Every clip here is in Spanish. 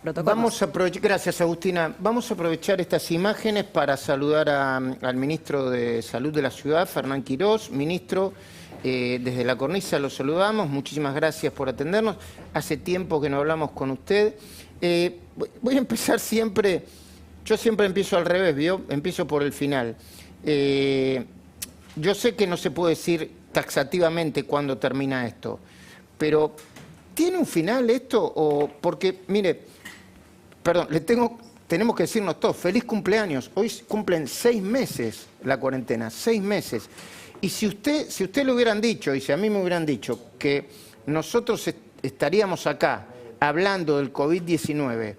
protocolos. Vamos a aprovechar, gracias Agustina, vamos a aprovechar estas imágenes para saludar al ministro de Salud de la ciudad, Fernán Quirós. Ministro, desde la cornisa lo saludamos, muchísimas gracias por atendernos. Hace tiempo que no hablamos con usted. Voy a empezar siempre, yo siempre empiezo al revés, ¿vio? Empiezo por el final. Yo sé que no se puede decir taxativamente cuándo termina esto, pero ¿tiene un final esto? O porque, mire, perdón, tenemos que decirnos todos, feliz cumpleaños. Hoy cumplen 6 meses la cuarentena, 6 meses. Y si usted le hubieran dicho, y si a mí me hubieran dicho que nosotros estaríamos acá hablando del COVID-19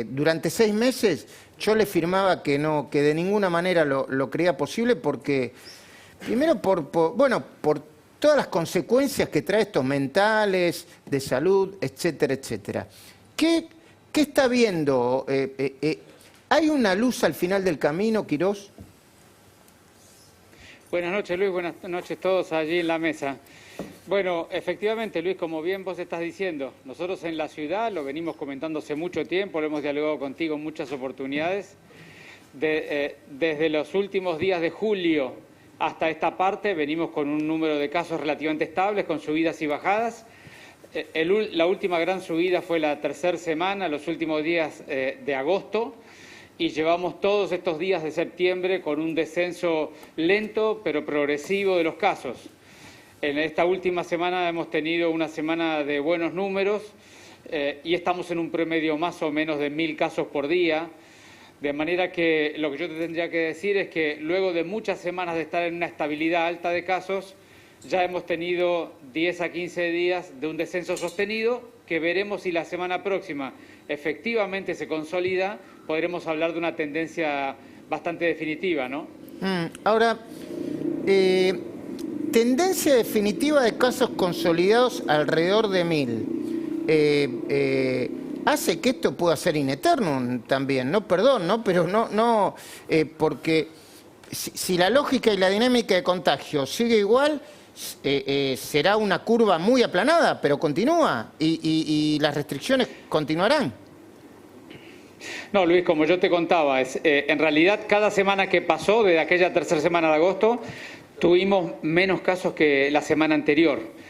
durante 6 meses, yo le firmaba que no, que de ninguna manera lo creía posible, porque primero por todas las consecuencias que trae estos mentales, de salud, etcétera, etcétera. ¿Qué está viendo? ¿Hay una luz al final del camino, Quirós? Buenas noches, Luis. Buenas noches a todos allí en la mesa. Bueno, efectivamente, Luis, como bien vos estás diciendo, nosotros en la ciudad lo venimos comentando hace mucho tiempo, lo hemos dialogado contigo en muchas oportunidades. Desde los últimos días de julio hasta esta parte venimos con un número de casos relativamente estables, con subidas y bajadas. La última gran subida fue la tercera semana, los últimos días de agosto, y llevamos todos estos días de septiembre con un descenso lento pero progresivo de los casos. En esta última semana hemos tenido una semana de buenos números y estamos en un promedio más o menos de 1000 casos por día, de manera que lo que yo te tendría que decir es que luego de muchas semanas de estar en una estabilidad alta de casos, ya hemos tenido 10 a 15 días de un descenso sostenido, que veremos si la semana próxima efectivamente se consolida, podremos hablar de una tendencia bastante definitiva, ¿no? Ahora, tendencia definitiva de casos consolidados alrededor de 1000. Hace que esto pueda ser in eternum también, ¿no? Perdón, ¿no? Pero no, porque si la lógica y la dinámica de contagio sigue igual, será una curva muy aplanada, pero continúa y las restricciones continuarán. No, Luis, como yo te contaba, en realidad cada semana que pasó, desde aquella tercera semana de agosto, tuvimos menos casos que la semana anterior.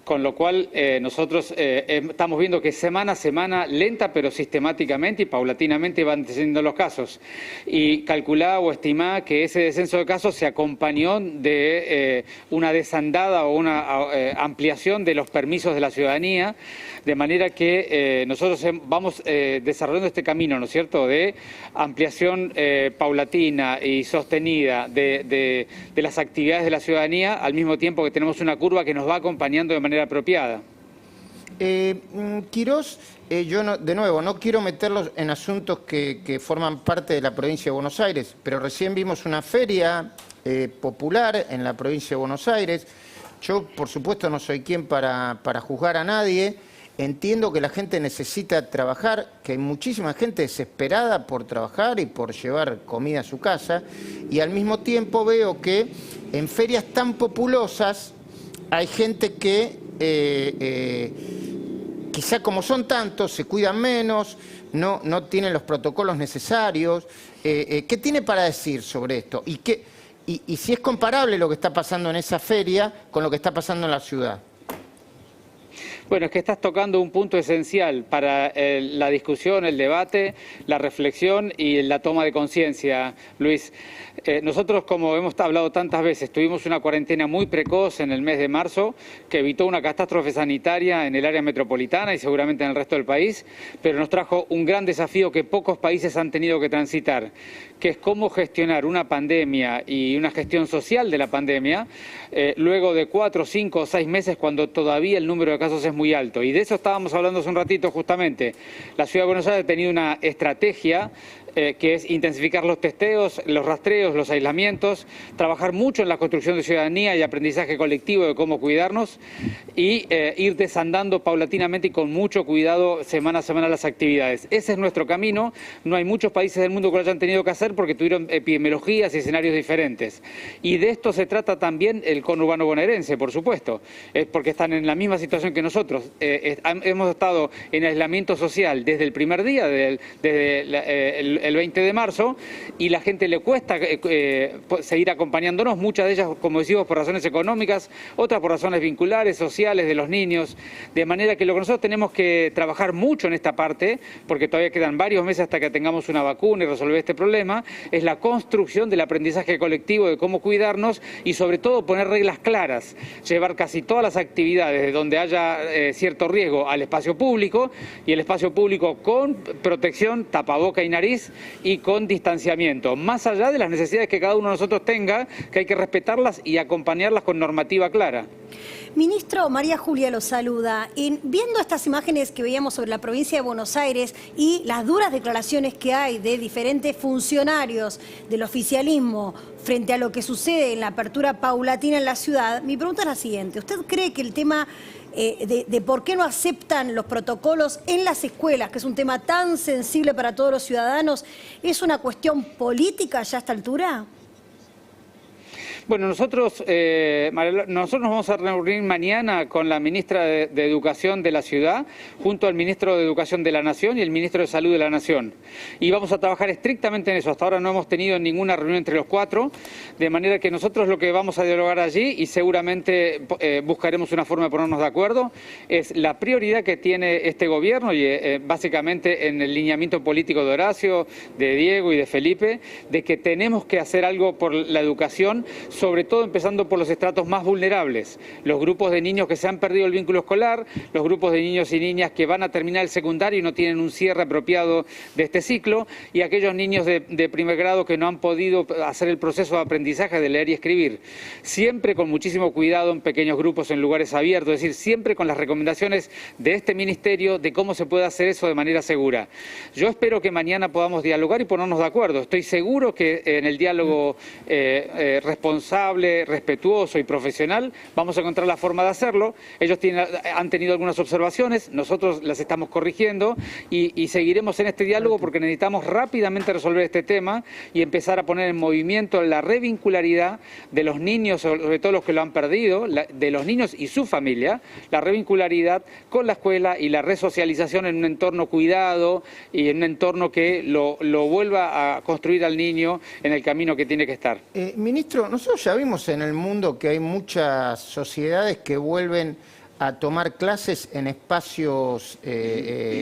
Con lo cual nosotros estamos viendo que semana a semana, lenta pero sistemáticamente y paulatinamente van descendiendo los casos. Y calculá o estimá que ese descenso de casos se acompañó de una desandada o una ampliación de los permisos de la ciudadanía, de manera que nosotros vamos desarrollando este camino, ¿no es cierto?, de ampliación paulatina y sostenida de las actividades de la ciudadanía, al mismo tiempo que tenemos una curva que nos va acompañando de manera apropiada. Quirós, yo de nuevo no quiero meterlos en asuntos que forman parte de la provincia de Buenos Aires, pero recién vimos una feria popular en la provincia de Buenos Aires. Yo, por supuesto, no soy quien para juzgar a nadie. Entiendo que la gente necesita trabajar, que hay muchísima gente desesperada por trabajar y por llevar comida a su casa, y al mismo tiempo veo que en ferias tan populosas hay gente que quizá como son tantos, se cuidan menos, no tienen los protocolos necesarios. ¿Qué tiene para decir sobre esto? Y si es comparable lo que está pasando en esa feria con lo que está pasando en la ciudad. Bueno, es que estás tocando un punto esencial para la discusión, el debate, la reflexión y la toma de conciencia, Luis. Nosotros, como hemos hablado tantas veces, tuvimos una cuarentena muy precoz en el mes de marzo que evitó una catástrofe sanitaria en el área metropolitana y seguramente en el resto del país, pero nos trajo un gran desafío que pocos países han tenido que transitar, que es cómo gestionar una pandemia y una gestión social de la pandemia luego de 4, 5 o 6 meses cuando todavía el número de casos es muy alto. Y de eso estábamos hablando hace un ratito justamente. La Ciudad de Buenos Aires ha tenido una estrategia que es intensificar los testeos, los rastreos, los aislamientos, trabajar mucho en la construcción de ciudadanía y aprendizaje colectivo de cómo cuidarnos y ir desandando paulatinamente y con mucho cuidado semana a semana las actividades. Ese es nuestro camino. No hay muchos países del mundo que lo hayan tenido que hacer porque tuvieron epidemiologías y escenarios diferentes. Y de esto se trata también el conurbano bonaerense, por supuesto, porque están en la misma situación que nosotros. Hemos estado en aislamiento social desde el primer día, desde el 20 de marzo, y la gente le cuesta seguir acompañándonos, muchas de ellas, como decimos, por razones económicas, otras por razones vinculares, sociales, de los niños, de manera que lo que nosotros tenemos que trabajar mucho en esta parte, porque todavía quedan varios meses hasta que tengamos una vacuna y resolver este problema, es la construcción del aprendizaje colectivo de cómo cuidarnos y sobre todo poner reglas claras, llevar casi todas las actividades de donde haya cierto riesgo al espacio público, y el espacio público con protección, tapaboca y nariz, y con distanciamiento, más allá de las necesidades que cada uno de nosotros tenga, que hay que respetarlas y acompañarlas con normativa clara. Ministro, María Julia lo saluda. Viendo estas imágenes que veíamos sobre la provincia de Buenos Aires y las duras declaraciones que hay de diferentes funcionarios del oficialismo frente a lo que sucede en la apertura paulatina en la ciudad, mi pregunta es la siguiente. ¿Usted cree que el tema de por qué no aceptan los protocolos en las escuelas, que es un tema tan sensible para todos los ciudadanos, es una cuestión política ya a esta altura? Bueno, nosotros nos vamos a reunir mañana con la ministra de Educación de la ciudad, junto al ministro de Educación de la Nación y el ministro de Salud de la Nación. Y vamos a trabajar estrictamente en eso. Hasta ahora no hemos tenido ninguna reunión entre los cuatro, de manera que nosotros lo que vamos a dialogar allí, y seguramente buscaremos una forma de ponernos de acuerdo, es la prioridad que tiene este gobierno y básicamente en el lineamiento político de Horacio, de Diego y de Felipe, de que tenemos que hacer algo por la educación, sobre todo empezando por los estratos más vulnerables, los grupos de niños que se han perdido el vínculo escolar, los grupos de niños y niñas que van a terminar el secundario y no tienen un cierre apropiado de este ciclo, y aquellos niños de primer grado que no han podido hacer el proceso de aprendizaje de leer y escribir. Siempre con muchísimo cuidado en pequeños grupos, en lugares abiertos, es decir, siempre con las recomendaciones de este ministerio de cómo se puede hacer eso de manera segura. Yo espero que mañana podamos dialogar y ponernos de acuerdo. Estoy seguro que en el diálogo responsable, respetuoso y profesional vamos a encontrar la forma de hacerlo. Ellos han tenido algunas observaciones, nosotros las estamos corrigiendo y seguiremos en este diálogo porque necesitamos rápidamente resolver este tema y empezar a poner en movimiento la revincularidad de los niños, sobre todo los que lo han perdido, de los niños y su familia, la revincularidad con la escuela y la resocialización en un entorno cuidado y en un entorno que lo vuelva a construir al niño en el camino que tiene que estar. Ministro, nosotros ya vimos en el mundo que hay muchas sociedades que vuelven a tomar clases en espacios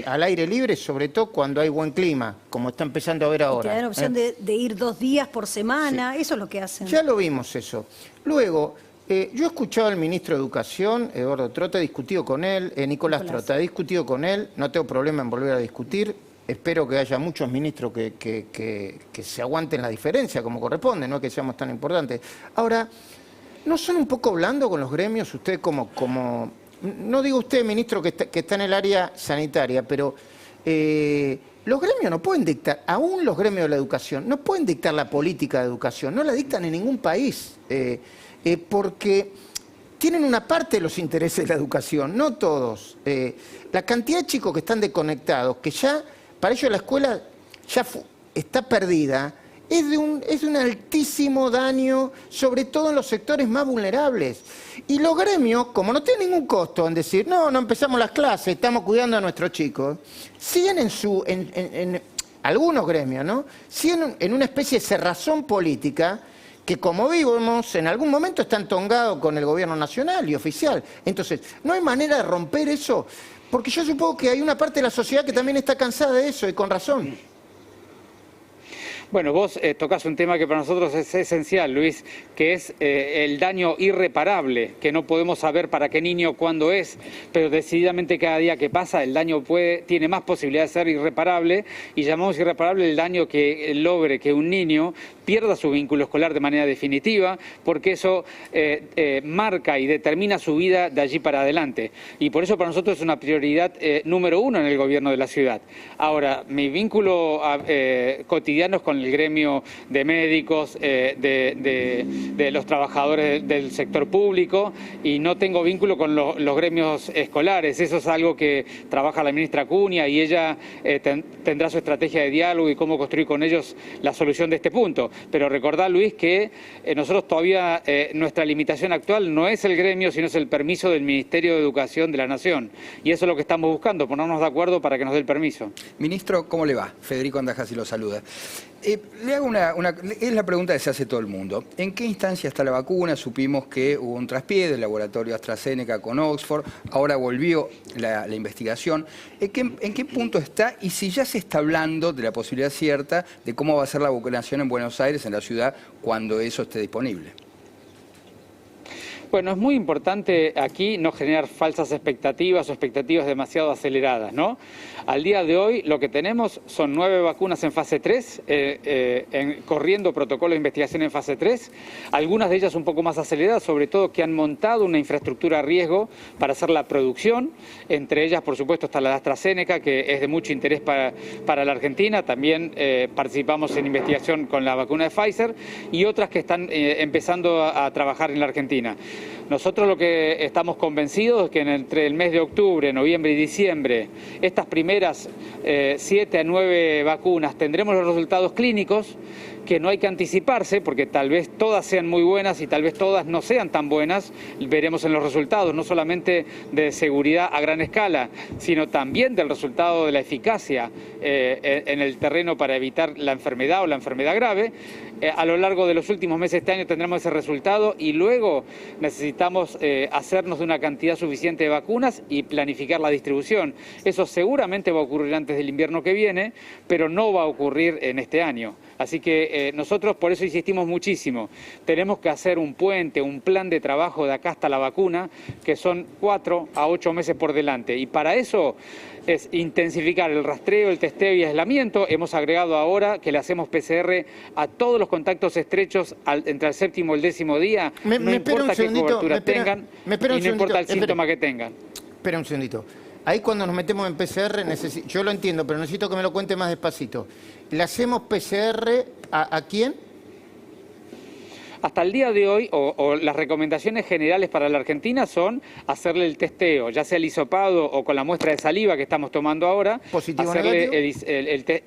al aire libre, sobre todo cuando hay buen clima, como está empezando a ver ahora. Que dan opción de ir 2 días por semana, sí. Eso es lo que hacen. Ya lo vimos eso. Luego, yo he escuchado al ministro de Educación, Eduardo Trota, he discutido con él, Nicolás Trota, he discutido con él, no tengo problema en volver a discutir. Espero que haya muchos ministros que se aguanten la diferencia como corresponde, no que seamos tan importantes. Ahora, ¿no son un poco blandos con los gremios? Usted como no digo usted, ministro, que está en el área sanitaria, pero los gremios no pueden dictar, aún los gremios de la educación, no pueden dictar la política de educación, no la dictan en ningún país, porque tienen una parte de los intereses de la educación, no todos. La cantidad de chicos que están desconectados, que ya... Para ellos la escuela ya está perdida, es de un altísimo daño, sobre todo en los sectores más vulnerables. Y los gremios, como no tienen ningún costo en decir, no empezamos las clases, estamos cuidando a nuestros chicos, siguen en algunos gremios, ¿no? Siguen en una especie de cerrazón política que, como vimos, en algún momento está entongado con el gobierno nacional y oficial. Entonces, no hay manera de romper eso. Porque yo supongo que hay una parte de la sociedad que también está cansada de eso, y con razón. Bueno, vos tocás un tema que para nosotros es esencial, Luis, que es el daño irreparable, que no podemos saber para qué niño cuándo es, pero decididamente cada día que pasa el daño tiene más posibilidad de ser irreparable, y llamamos irreparable el daño que logre que un niño pierda su vínculo escolar de manera definitiva, porque eso marca y determina su vida de allí para adelante. Y por eso para nosotros es una prioridad número uno en el gobierno de la ciudad. Ahora, mi vínculo cotidiano es con el gremio de médicos, de los trabajadores del sector público, y no tengo vínculo con los gremios escolares. Eso es algo que trabaja la ministra Acuña, y ella tendrá su estrategia de diálogo y cómo construir con ellos la solución de este punto. Pero recordá, Luis, que nosotros todavía, nuestra limitación actual no es el gremio, sino es el permiso del Ministerio de Educación de la Nación. Y eso es lo que estamos buscando, ponernos de acuerdo para que nos dé el permiso. Ministro, ¿cómo le va? Federico Andajasi lo saluda. Le hago es la pregunta que se hace todo el mundo. ¿En qué instancia está la vacuna? Supimos que hubo un traspié del laboratorio AstraZeneca con Oxford, ahora volvió la investigación. ¿En qué punto está? Y si ya se está hablando de la posibilidad cierta de cómo va a ser la vacunación en Buenos Aires, en la ciudad, cuando eso esté disponible. Bueno, es muy importante aquí no generar falsas expectativas o expectativas demasiado aceleradas, ¿no? Al día de hoy lo que tenemos son 9 vacunas en fase 3, corriendo protocolo de investigación en fase 3, algunas de ellas un poco más aceleradas, sobre todo que han montado una infraestructura a riesgo para hacer la producción. Entre ellas, por supuesto, está la de AstraZeneca, que es de mucho interés para la Argentina. También participamos en investigación con la vacuna de Pfizer y otras que están empezando a trabajar en la Argentina. Nosotros lo que estamos convencidos es que entre el mes de octubre, noviembre y diciembre, estas primeras 7 a 9 vacunas tendremos los resultados clínicos, que no hay que anticiparse, porque tal vez todas sean muy buenas y tal vez todas no sean tan buenas. Veremos en los resultados, no solamente de seguridad a gran escala, sino también del resultado de la eficacia en el terreno para evitar la enfermedad o la enfermedad grave. A lo largo de los últimos meses de este año tendremos ese resultado, y luego necesitamos hacernos de una cantidad suficiente de vacunas y planificar la distribución. Eso seguramente va a ocurrir antes del invierno que viene, pero no va a ocurrir en este año. Así que nosotros por eso insistimos muchísimo. Tenemos que hacer un puente, un plan de trabajo de acá hasta la vacuna, que son 4 a 8 meses por delante. Y para eso es intensificar el rastreo, el testeo y aislamiento. Hemos agregado ahora que le hacemos PCR a todos los contactos estrechos entre el 7º y el 10º día. No importa qué cobertura tengan y no importa el síntoma que tengan. Espera un segundito. Ahí cuando nos metemos en PCR, yo lo entiendo, pero necesito que me lo cuente más despacito. ¿Le hacemos PCR a quién? Hasta el día de hoy, o las recomendaciones generales para la Argentina son hacerle el testeo, ya sea el hisopado o con la muestra de saliva que estamos tomando ahora, ¿Positivo o hacerle negativo?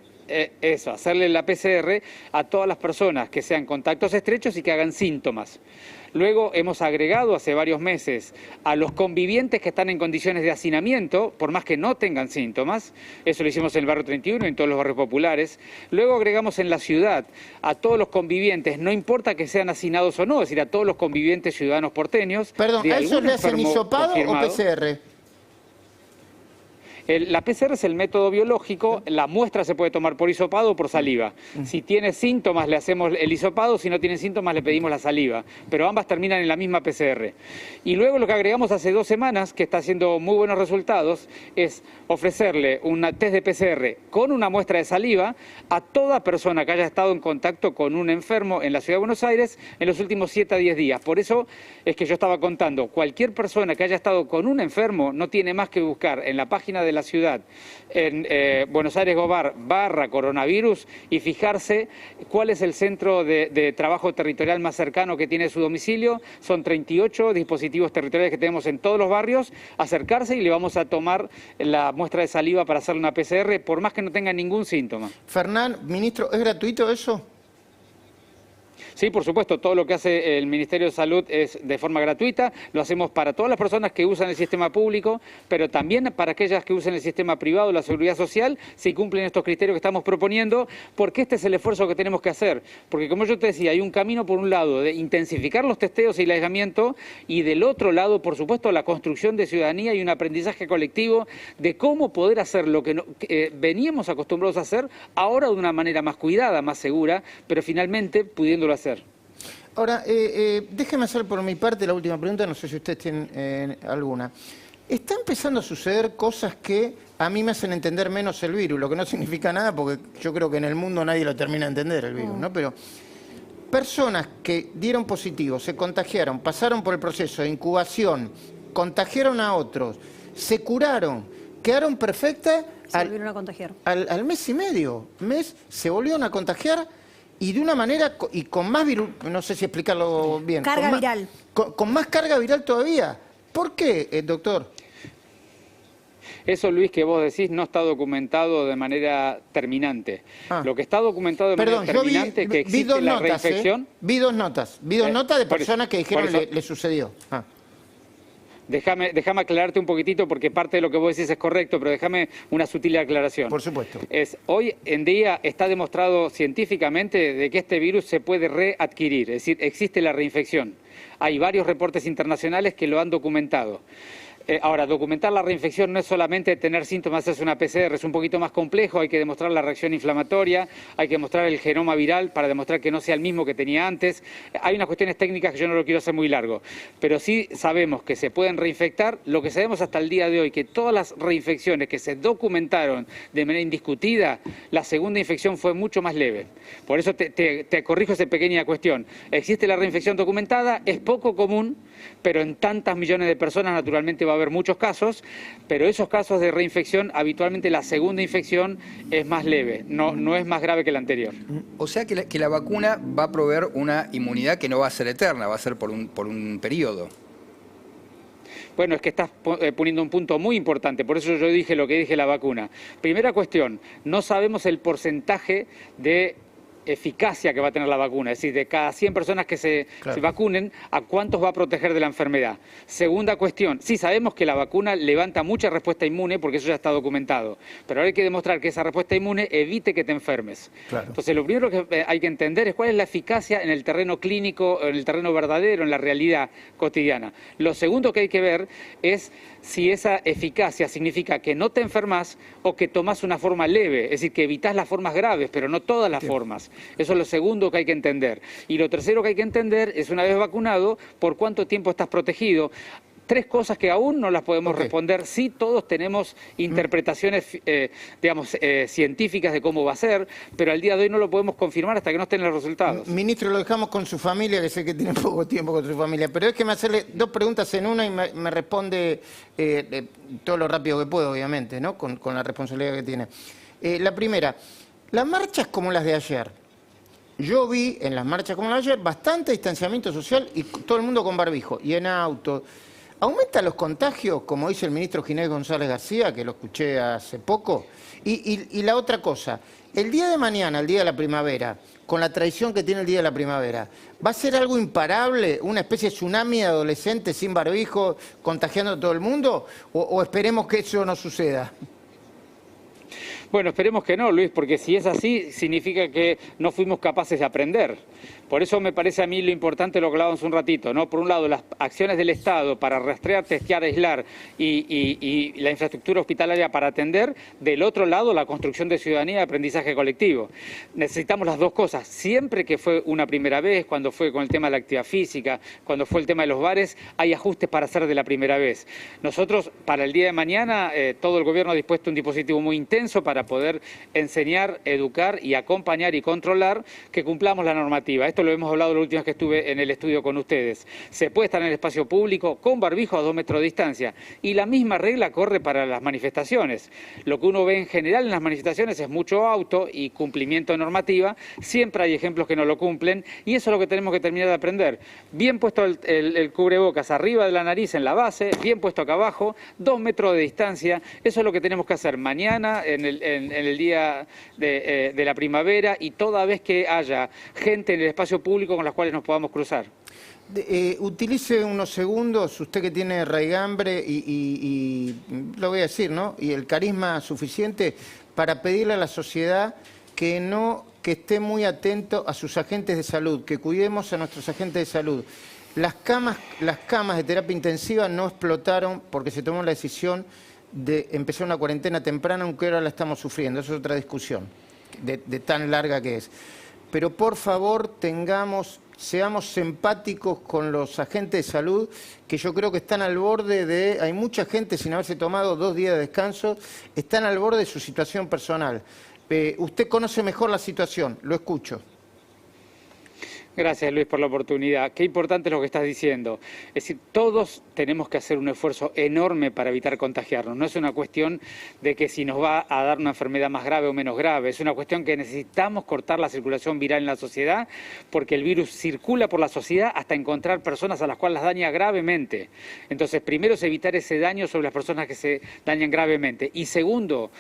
hacerle la PCR a todas las personas que sean contactos estrechos y que hagan síntomas. Luego hemos agregado hace varios meses a los convivientes que están en condiciones de hacinamiento, por más que no tengan síntomas. Eso lo hicimos en el barrio 31 y en todos los barrios populares. Luego agregamos en la ciudad a todos los convivientes, no importa que sean hacinados o no, es decir, a todos los convivientes ciudadanos porteños. Perdón, ¿a eso le hacen hisopado o PCR? La PCR es el método biológico, la muestra se puede tomar por hisopado o por saliva. Si tiene síntomas le hacemos el hisopado, si no tiene síntomas le pedimos la saliva, pero ambas terminan en la misma PCR. Y luego lo que agregamos hace 2 semanas, que está haciendo muy buenos resultados, es ofrecerle un test de PCR con una muestra de saliva a toda persona que haya estado en contacto con un enfermo en la Ciudad de Buenos Aires en los últimos 7 a 10 días. Por eso es que yo estaba contando, cualquier persona que haya estado con un enfermo no tiene más que buscar en la página de la ciudad, en Buenos Aires Gobar /coronavirus, y fijarse cuál es el centro de trabajo territorial más cercano que tiene su domicilio. Son 38 dispositivos territoriales que tenemos en todos los barrios. Acercarse y le vamos a tomar la muestra de saliva para hacerle una PCR, por más que no tenga ningún síntoma. Fernán, ministro, ¿es gratuito eso? Sí, por supuesto, todo lo que hace el Ministerio de Salud es de forma gratuita, lo hacemos para todas las personas que usan el sistema público, pero también para aquellas que usan el sistema privado, la seguridad social, si cumplen estos criterios que estamos proponiendo, porque este es el esfuerzo que tenemos que hacer. Porque como yo te decía, hay un camino por un lado de intensificar los testeos y el aislamiento, y del otro lado, por supuesto, la construcción de ciudadanía y un aprendizaje colectivo de cómo poder hacer lo que veníamos acostumbrados a hacer, ahora de una manera más cuidada, más segura, pero finalmente pudiéndolo hacer. Ahora, déjeme hacer por mi parte la última pregunta, no sé si ustedes tienen alguna. Está empezando a suceder cosas que a mí me hacen entender menos el virus, lo que no significa nada porque yo creo que en el mundo nadie lo termina de entender el virus, ¿no? Pero personas que dieron positivo, se contagiaron, pasaron por el proceso de incubación, contagiaron a otros, se curaron, quedaron perfectas, Se volvieron a contagiar. al mes y medio, se volvieron a contagiar y de una manera, y con más virus, no sé si explicarlo bien. Carga viral. Con más carga viral todavía. ¿Por qué, doctor? Eso, Luis, que vos decís no está documentado de manera terminante. Lo que está documentado de manera terminante es que existe la reinfección. Vi dos notas de personas que dijeron le sucedió. Déjame aclararte un poquitito porque parte de lo que vos decís es correcto, pero déjame una sutil aclaración. Por supuesto. Hoy en día está demostrado científicamente de que este virus se puede readquirir, es decir, existe la reinfección. Hay varios reportes internacionales que lo han documentado. Ahora, documentar la reinfección no es solamente tener síntomas, es una PCR, es un poquito más complejo, hay que demostrar la reacción inflamatoria, hay que demostrar el genoma viral para demostrar que no sea el mismo que tenía antes. Hay unas cuestiones técnicas que yo no lo quiero hacer muy largo, pero sí sabemos que se pueden reinfectar. Lo que sabemos hasta el día de hoy, que todas las reinfecciones que se documentaron de manera indiscutida, la segunda infección fue mucho más leve. Por eso te corrijo esa pequeña cuestión. Existe la reinfección documentada, es poco común, pero en tantas millones de personas naturalmente va a haber muchos casos, pero esos casos de reinfección, habitualmente la segunda infección es más leve, no es más grave que la anterior. O sea que la vacuna va a proveer una inmunidad que no va a ser eterna, va a ser por un periodo. Bueno, es que estás poniendo un punto muy importante, por eso yo dije lo que dije la vacuna. Primera cuestión, no sabemos el porcentaje de eficacia que va a tener la vacuna, es decir, de cada 100 personas que se vacunen, ¿a cuántos va a proteger de la enfermedad? Segunda cuestión, sí sabemos que la vacuna levanta mucha respuesta inmune, porque eso ya está documentado, pero ahora hay que demostrar que esa respuesta inmune evite que te enfermes. Claro. Entonces, lo primero que hay que entender es cuál es la eficacia en el terreno clínico, en el terreno verdadero, en la realidad cotidiana. Lo segundo que hay que ver es si esa eficacia significa que no te enfermas o que tomás una forma leve, es decir, que evitás las formas graves, pero no todas las formas. Eso es lo segundo que hay que entender. Y lo tercero que hay que entender es, una vez vacunado, por cuánto tiempo estás protegido. Tres cosas que aún no las podemos responder. Sí, todos tenemos interpretaciones, científicas de cómo va a ser, pero al día de hoy no lo podemos confirmar hasta que no estén los resultados. Ministro, lo dejamos con su familia, que sé que tiene poco tiempo con su familia, pero es que me hacerle dos preguntas en una y me responde todo lo rápido que puedo, obviamente, ¿no? Con la responsabilidad que tiene. La primera, las marchas como las de ayer. Yo vi en las marchas como las de ayer bastante distanciamiento social y todo el mundo con barbijo y en auto. ¿Aumenta los contagios, como dice el ministro Ginés González García, que lo escuché hace poco? Y la otra cosa, el día de mañana, el día de la primavera, con la tradición que tiene el día de la primavera, ¿va a ser algo imparable, una especie de tsunami de adolescentes sin barbijo, contagiando a todo el mundo? ¿O esperemos que eso no suceda? Bueno, esperemos que no, Luis, porque si es así, significa que no fuimos capaces de aprender. Por eso me parece a mí lo importante lo que hablábamos un ratito, ¿no? Por un lado, las acciones del Estado para rastrear, testear, aislar y la infraestructura hospitalaria para atender. Del otro lado, la construcción de ciudadanía y aprendizaje colectivo. Necesitamos las dos cosas. Siempre que fue una primera vez, cuando fue con el tema de la actividad física, cuando fue el tema de los bares, hay ajustes para hacer de la primera vez. Nosotros, para el día de mañana, todo el gobierno ha dispuesto un dispositivo muy intenso para poder enseñar, educar y acompañar y controlar que cumplamos la normativa. Esto lo hemos hablado la última vez que estuve en el estudio con ustedes. Se puede estar en el espacio público con barbijo a 2 metros de distancia. Y la misma regla corre para las manifestaciones. Lo que uno ve en general en las manifestaciones es mucho auto y cumplimiento de normativa. Siempre hay ejemplos que no lo cumplen y eso es lo que tenemos que terminar de aprender. Bien puesto el cubrebocas arriba de la nariz en la base, bien puesto acá abajo, 2 metros de distancia. Eso es lo que tenemos que hacer mañana en en el día de la primavera y toda vez que haya gente en el espacio público con las cuales nos podamos cruzar. Utilice unos segundos, usted que tiene raigambre y lo voy a decir, ¿no? Y el carisma suficiente para pedirle a la sociedad que esté muy atento a sus agentes de salud, que cuidemos a nuestros agentes de salud. Las camas de terapia intensiva no explotaron porque se tomó la decisión de empezar una cuarentena temprana, aunque ahora la estamos sufriendo. Eso es otra discusión, de tan larga que es. Pero por favor seamos empáticos con los agentes de salud, que yo creo que están al borde de... Hay mucha gente sin haberse tomado 2 días de descanso, están al borde de su situación personal. Usted conoce mejor la situación, lo escucho. Gracias, Luis, por la oportunidad. Qué importante es lo que estás diciendo. Es decir, todos tenemos que hacer un esfuerzo enorme para evitar contagiarnos. No es una cuestión de que si nos va a dar una enfermedad más grave o menos grave. Es una cuestión que necesitamos cortar la circulación viral en la sociedad, porque el virus circula por la sociedad hasta encontrar personas a las cuales las daña gravemente. Entonces, primero es evitar ese daño sobre las personas que se dañan gravemente. Y segundo,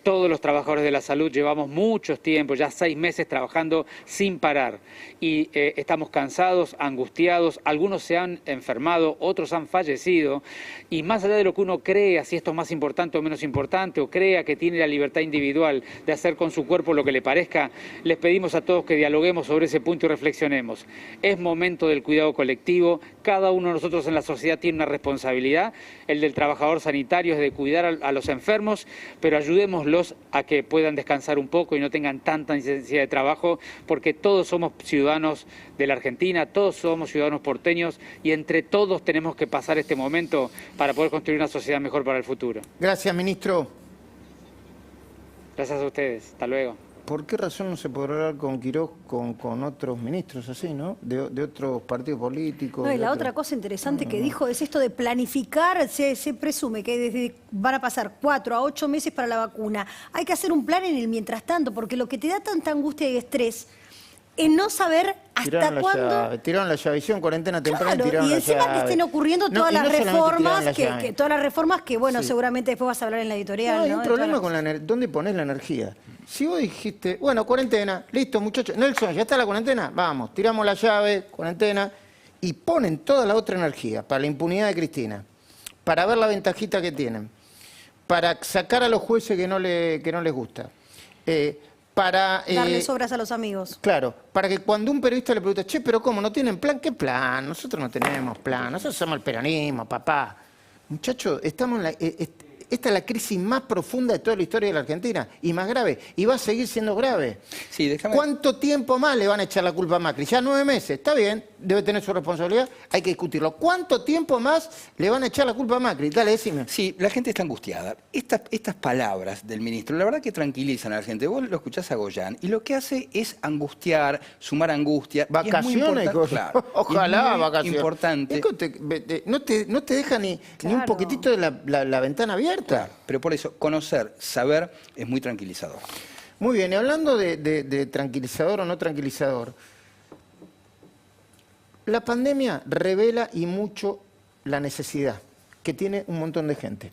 todos los trabajadores de la salud llevamos mucho tiempo, ya 6 meses trabajando sin parar. Y estamos cansados, angustiados, algunos se han enfermado, otros han fallecido, y más allá de lo que uno crea, si esto es más importante o menos importante, o crea que tiene la libertad individual de hacer con su cuerpo lo que le parezca, les pedimos a todos que dialoguemos sobre ese punto y reflexionemos. Es momento del cuidado colectivo, cada uno de nosotros en la sociedad tiene una responsabilidad, el del trabajador sanitario es de cuidar a los enfermos, pero ayudémoslos a que puedan descansar un poco y no tengan tanta necesidad de trabajo, porque todos somos ciudadanos de la Argentina, todos somos ciudadanos porteños y entre todos tenemos que pasar este momento para poder construir una sociedad mejor para el futuro. Gracias, ministro. Gracias a ustedes. Hasta luego. ¿Por qué razón no se podrá hablar con Quirós con otros ministros así, ¿no? De otros partidos políticos. No, y la otra cosa interesante que dijo es esto de planificar. Se presume que van a pasar 4 a 8 meses para la vacuna. Hay que hacer un plan en el mientras tanto, porque lo que te da tanta angustia y estrés es no saber hasta cuándo... Tiraron la llave, hicieron cuarentena temprana, claro, tiraron y encima la llave. que estén ocurriendo todas las reformas que, bueno, sí, seguramente después vas a hablar en la editorial. No, hay un problema con dónde pones la energía. Si vos dijiste, bueno, cuarentena, listo, muchachos, Nelson, ¿ya está la cuarentena? Vamos, tiramos la llave, cuarentena, y ponen toda la otra energía para la impunidad de Cristina, para ver la ventajita que tienen, para sacar a los jueces que no les gusta, para... darle obras a los amigos. Claro, para que cuando un periodista le pregunta, che, pero ¿cómo? ¿No tienen plan? ¿Qué plan? Nosotros no tenemos plan, nosotros somos el peronismo, papá. Muchachos, estamos en la... Esta es la crisis más profunda de toda la historia de la Argentina y más grave, y va a seguir siendo grave. Sí, ¿Cuánto tiempo más le van a echar la culpa a Macri? Ya 9 meses, está bien, debe tener su responsabilidad, hay que discutirlo. ¿Cuánto tiempo más le van a echar la culpa a Macri? Dale, decime. Sí, la gente está angustiada. Estas palabras del ministro, la verdad que tranquilizan a la gente. Vos lo escuchás a Goyán y lo que hace es angustiar, sumar angustia. Vacaciones, claro, ojalá vacaciones. Importante. No te deja ni un poquitito de la ventana abierta. Claro, pero por eso, conocer, saber, es muy tranquilizador. Muy bien, y hablando de tranquilizador o no tranquilizador, la pandemia revela y mucho la necesidad que tiene un montón de gente.